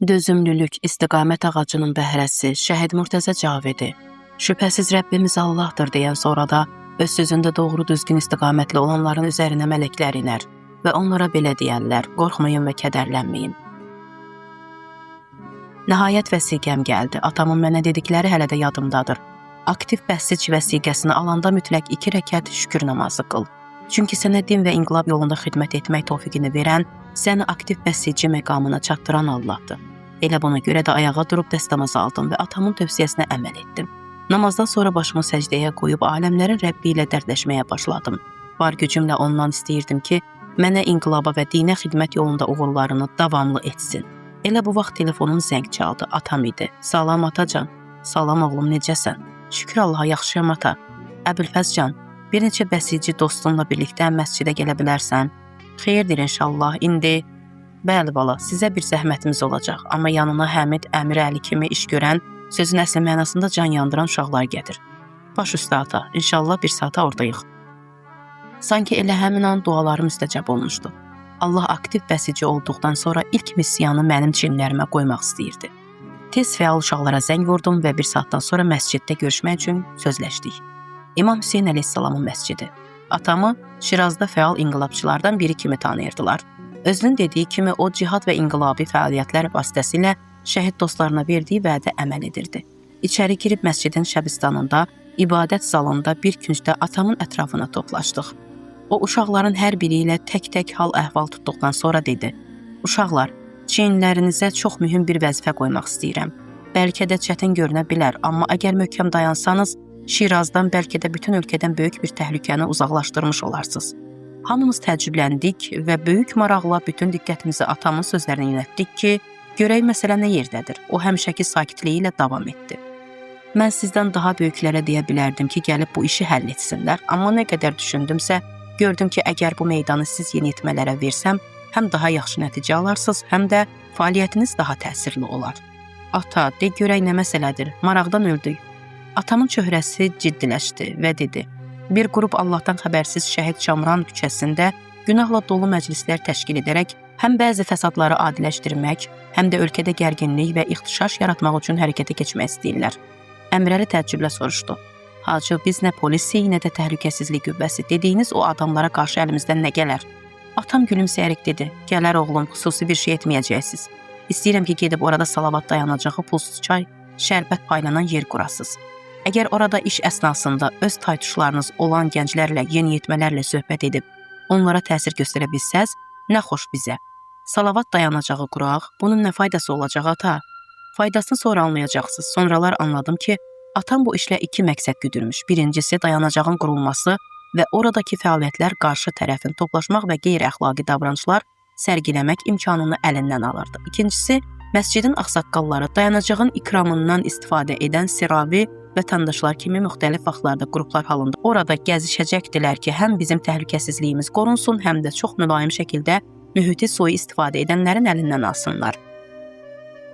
Dözümlülük istiqamət ağacının bəhrəsi Şəhid Murtəzə Cavidi. Şübhəsiz Rəbbimiz Allahdır deyən sonra da öz sözündə doğru düzgün istiqamətli olanların üzərinə mələklər iner və onlara belə deyərlər, qorxmayın və kədərlənməyin. Nəhayət vəsiqəm gəldi. Atamın mənə dedikləri hələ də yadımdadır. Aktiv bəhsic vəsiqəsini alanda mütləq 2 rəkət şükür namazı qıl. Çünki sənə din və inqilab yolunda xidmət etmək tövfiqini verən, səni aktiv bəsici məqamına çatdıran Allahdır. Elə buna görə də ayağa durub dəstəmaz aldım və atamın tövsiyəsinə əməl etdim. Namazdan sonra başımı səcdəyə qoyub aləmlərin Rəbbi ilə dərdləşməyə başladım. Var gücümlə ondan istəyirdim ki, mənə inqilaba və dinə xidmət yolunda uğurlarını davamlı etsin. Elə bu vaxt telefonum zəng çaldı. Atam idi. Salam atacan. Salam oğlum, necəsən? Şükür Allaha, yaxşıyam ata. Əbülfəzcan, bir neçə bəsici dostunla birlikdə məscidə gələ bilərsən? Xeyirdir inşallah. İndi, bəli bala, sizə bir zəhmətimiz olacaq. Amma yanına Həmid Əmir Əli kimi iş görən, sözün əsl mənasında can yandıran uşaqlar gəlir. Baş üstə ata, inşallah bir saata oradayıq. Sanki elə həmin an dualarım müstəcəb olmuşdu. Allah aktiv bəsici olduqdan sonra ilk missiyanı mənim çinlərimə qoymaq istəyirdi. Tez fəal uşaqlara zəng vurdum və bir saatdan sonra məsciddə görüşmək üçün sözləşdik. İmam Hüseyn əleyhissalamın məscidi. Atamı Şirazda fəal inqilabçılardan biri kimi tanıyırdılar. Özünün dediyi kimi o cihad və inqilabi fəaliyyətlər vasitəsilə şəhid dostlarına verdiyi vədə əməl edirdi. İçəri girib məscidin şəbistanında, ibadət zalında bir küncdə atamın ətrafına toplaşdıq. O uşaqların hər biri ilə tək-tək hal əhval tutduqdan sonra dedi: "Uşaqlar, çiyinlərinizə çox mühüm bir vəzifə qoymaq istəyirəm. Bəlkə də çətin görünə bilər, amma əgər möhkəm dayansanız, Şirazdan bəlkə də bütün ölkədən böyük bir təhlükəni uzaqlaşdırmış olarsınız." Hamımız təəccübləndik və böyük maraqla bütün diqqətimizi atamın sözlərinə yönəltdik ki, görək məsələ nə yerdədir. O həmişəki sakitliyi ilə davam etdi. Mən sizdən daha böyüklərə deyə bilərdim ki, gəlib bu işi həll etsinlər, amma nə qədər düşündümsə, gördüm ki, əgər bu meydanı siz yeniyetmələrə versəm, həm daha yaxşı nəticə alarsınız, həm də fəaliyyətiniz daha təsirli olar. Ata, de görək nə məsələdir, maraqdan öldük. Atamın çöhrəsi ciddiləşdi və dedi: "Bir qrup Allahdan xəbərsiz Şəhid Şamran küçəsində günahla dolu məclislər təşkil edərək həm bəzi fəsadları adiləşdirmək, həm də ölkədə gərginlik və ixtişaş yaratmaq üçün hərəkətə keçmək istəyirlər." Əmrəli təəccüblə soruşdu: "Hacı, biz nə polisi, nə də təhlükəsizlik qüvvəsi, dediyiniz o adamlara qarşı əlimizdən nə gələr?" Atam gülümsəyərək dedi: "Gələr oğlum, xüsusi bir şey etməyəcəksiniz. İstəyirəm ki, gedib orada salavat dayanacağı, pulsuz çay, şərbət paylanan yer qurasınız. Əgər orada iş əsnasında öz taytuşlarınız olan gənclərlə, yeniyetmələrlə söhbət edib, onlara təsir göstərə bilsəz, nə xoş bizə. Salavat dayanacağı quraq, bunun nə faydası olacaq ata?" Faydasını sonra anlayacaqsınız. Sonralar anladım ki, atam bu işlə 2 məqsəd güdürmüş. Birincisi, dayanacağın qurulması və oradakı fəaliyyətlər qarşı tərəfin toplaşmaq və qeyri-əxlaqi davranışlar sərgiləmək imkanını əlindən alırdı. İkincisi, məscidin ağsaqqalları dayanacağın ikramından istifadə edən siravi vətəndaşlar kimi müxtəlif vaxtlarda qruplar halında orada gəzişəcəkdilər ki, həm bizim təhlükəsizliyimiz qorunsun, həm də çox mülayim şəkildə mühiti sui istifadə edənlərin əlindən alsınlar.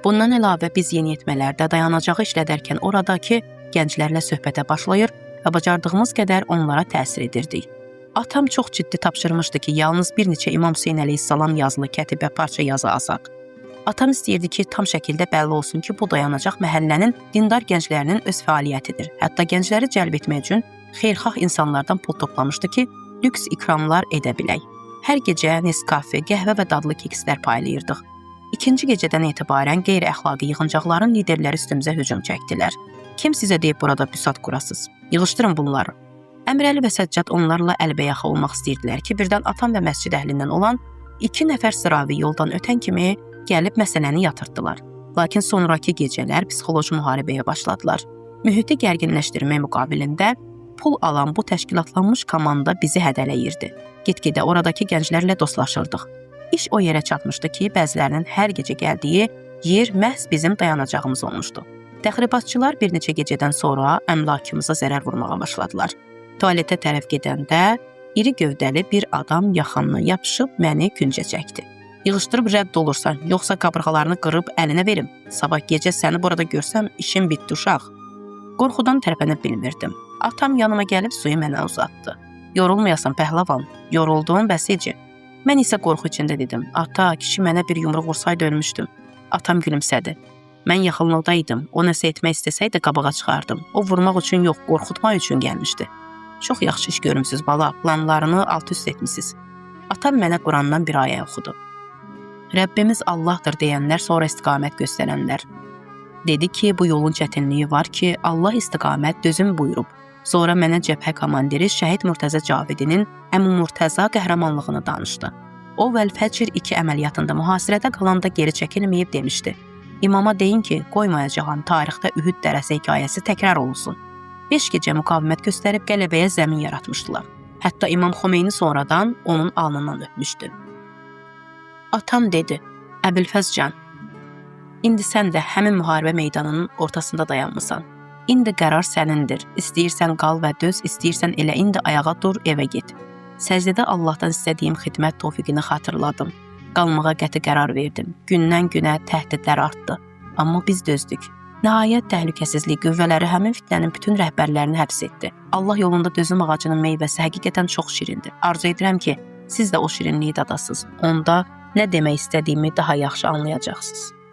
Bundan əlavə biz yeniyetmələrdə dayanacağı işlədərkən oradakı gənclərlə söhbətə başlayır və bacardığımız qədər onlara təsir edirdik. Atam çox ciddi tapşırmışdı ki, yalnız bir neçə İmam Hüseyn əleyhissalam yazılı kətibə parça yazı azaq. Atam istəyirdi ki, tam şəkildə bəlli olsun ki, bu dayanacaq məhəllənin dindar gənclərinin öz fəaliyyətidir. Hətta gəncləri cəlb etmək üçün xeyirxah insanlardan pul toplamışdı ki, lüks ikramlar edə bilək. Hər gecə Nescafe, qəhvə və dadlı kekslər paylayırdıq. İkinci gecədən etibarən qeyri-əxlaqi yığıncaqların liderləri üstümüzə hücum çəkdilər. Kim sizə deyib burada büsat qurasınız? Yığışdırın bunları. Əmrəli və Səccad onlarla əlbəyaxa olmaq istəyirdilər ki, birdən atam və məscid əhlindən olan 2 nəfər sıravi yoldan ötən kimi gəlib məsələni yatırtdılar. Lakin sonraki gecələr psixoloji müharibəyə başladılar. Mühiti gərginləşdirmək müqabilində pul alan bu təşkilatlanmış komanda bizi hədələyirdi. Get-gedə oradakı gənclərlə dostlaşırdıq. İş o yerə çatmışdı ki, bəzilərinin hər gecə gəldiyi yer məhz bizim dayanacağımız olmuşdu. Təxribatçılar bir neçə gecədən sonra əmlakımıza zərər vurmağa başladılar. Tualetə tərəf gedəndə iri gövdəli bir adam yaxamla yapışıb məni küncə çəkdi. "Yığışdırıb rədd olursan, yoxsa qabırğalarını qırıb əlinə verim. Sabah gecə səni burada görsəm, işim bitdi uşaq." Qorxudan tərpənə bilmirdim. Atam yanıma gəlib suyu mənə uzatdı. "Yorulmayasan pəhləvan, yorulduğun bəsici." Mən isə qorxu içində dedim: "Ata, kişi mənə bir yumruq vursaydı ölmüşdüm." Atam gülümsədi. Mən yaxınlıqda idim. O nəsə etmək istəsəydi qabağa çıxardım. O vurmaq üçün yox, qorxutmaq üçün gəlmişdi. Çox yaxşı iş görmüsünüz bala, planlarını alt-üst etmisiniz. Atam mənə Qurandan bir ayə oxudu. Rəbbimiz Allahdır deyənlər sonra istiqamət göstərənlər. Dedi ki, bu yolun çətinliyi var ki, Allah istiqamət dözüm buyurub. Sonra mənə cəbhə komandiri Şəhid Murtəzə Cavidinin Əmu Murtəza qəhrəmanlığını danışdı. O Vəl-Fəcr 2 əməliyyatında mühasirədə qalanda geri çəkilməyib demişdi. İmama deyin ki, qoymayacağım tarixdə Ühüd dərəsi hekayəsi təkrar olunsun. 5 gecə müqavimət göstərib qələbəyə zəmin yaratmışdılar. Hətta İmam Xomeyni sonradan onun alnından öpmüşdü. Atam dedi, Əbülfəzcan, indi sən də həmin müharibə meydanının ortasında dayanmısan. İndi qərar sənindir. İstəyirsən qal və döz, istəyirsən elə indi ayağa dur, evə get. Səcdədə Allahdan istədiyim xidmət tövfiqini xatırladım. Qalmağa qəti qərar verdim. Gündən günə təhdidlər artdı. Amma biz dözdük. Nəhayət təhlükəsizlik qüvvələri həmin fitnənin bütün rəhbərlərini həbs etdi. Allah yolunda dözüm ağacının meyvəsi həqiqətən çox şirindir. Arzu edirəm ki, siz də o şirinliyi dadasınız. Onda nə demək istədiyimi daha yaxşı anlayacaqsınız.